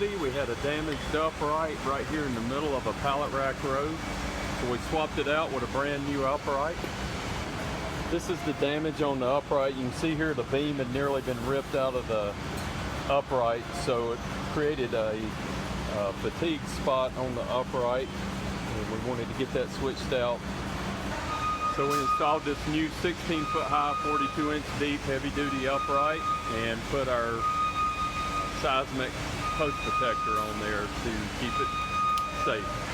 facility. We had a damaged upright right here in the middle of a pallet rack row. So we swapped it out with a brand new upright. This is the damage on the upright. You can see here the beam had nearly been ripped out of the upright, so it created a fatigue spot on the upright, and we wanted to get that switched out. So we installed this new 16-foot high, 42-inch deep, heavy-duty upright, and put our seismic post protector on there to keep it safe.